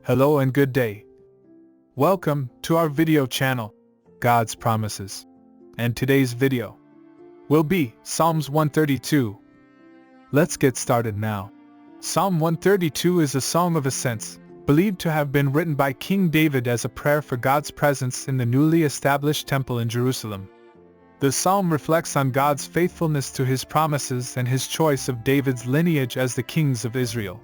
Hello and good day. Welcome to our video channel, God's Promises. And today's video will be Psalms 132. Let's get started now. Psalm 132 is a psalm of ascents, believed to have been written by King David as a prayer for God's presence in the newly established temple in Jerusalem. The psalm reflects on God's faithfulness to his promises and his choice of David's lineage as the kings of Israel.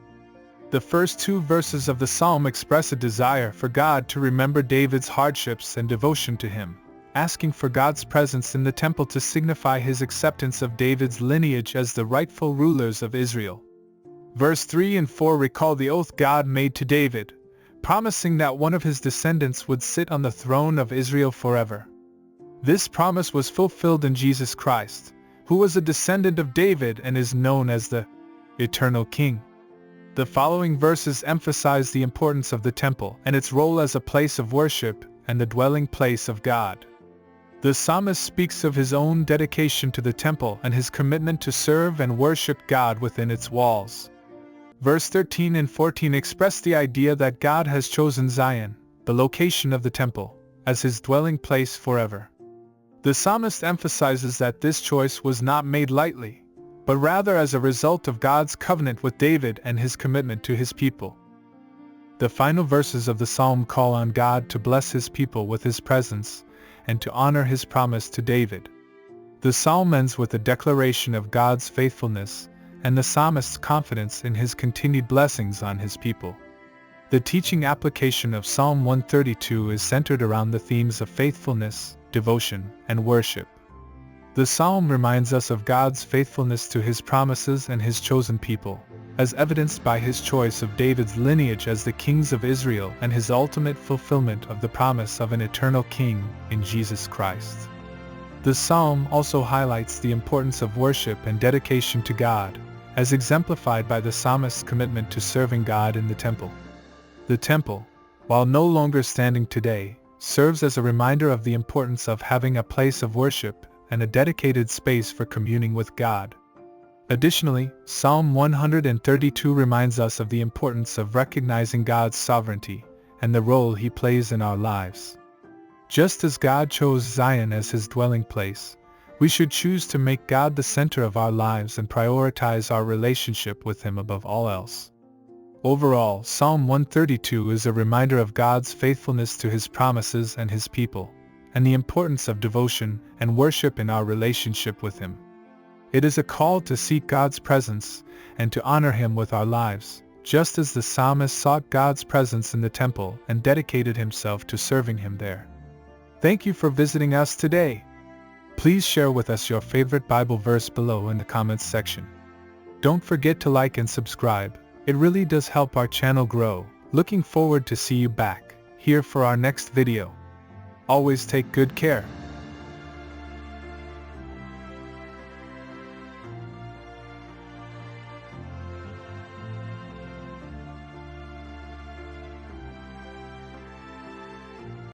The first two verses of the psalm express a desire for God to remember David's hardships and devotion to him, asking for God's presence in the temple to signify his acceptance of David's lineage as the rightful rulers of Israel. Verse 3 and 4 recall the oath God made to David, promising that one of his descendants would sit on the throne of Israel forever. This promise was fulfilled in Jesus Christ, who was a descendant of David and is known as the eternal King. The following verses emphasize the importance of the temple and its role as a place of worship and the dwelling place of God. The psalmist speaks of his own dedication to the temple and his commitment to serve and worship God within its walls. Verse 13 and 14 express the idea that God has chosen Zion, the location of the temple, as his dwelling place forever. The psalmist emphasizes that this choice was not made lightly, but rather as a result of God's covenant with David and his commitment to his people. The final verses of the psalm call on God to bless his people with his presence and to honor his promise to David. The psalm ends with a declaration of God's faithfulness and the psalmist's confidence in his continued blessings on his people. The teaching application of Psalm 132 is centered around the themes of faithfulness, devotion, and worship. The psalm reminds us of God's faithfulness to his promises and his chosen people, as evidenced by his choice of David's lineage as the kings of Israel and his ultimate fulfillment of the promise of an eternal king in Jesus Christ. The psalm also highlights the importance of worship and dedication to God, as exemplified by the psalmist's commitment to serving God in the temple. The temple, while no longer standing today, serves as a reminder of the importance of having a place of worship and a dedicated space for communing with God. Additionally, Psalm 132 reminds us of the importance of recognizing God's sovereignty and the role he plays in our lives. Just as God chose Zion as his dwelling place, we should choose to make God the center of our lives and prioritize our relationship with him above all else. Overall, Psalm 132 is a reminder of God's faithfulness to his promises and his people, and the importance of devotion and worship in our relationship with him. It is a call to seek God's presence and to honor him with our lives, just as the psalmist sought God's presence in the temple and dedicated himself to serving him there. Thank you for visiting us today. Please share with us your favorite Bible verse below in the comments section. Don't forget to like and subscribe. It really does help our channel grow. Looking forward to see you back here for our next video. Always take good care.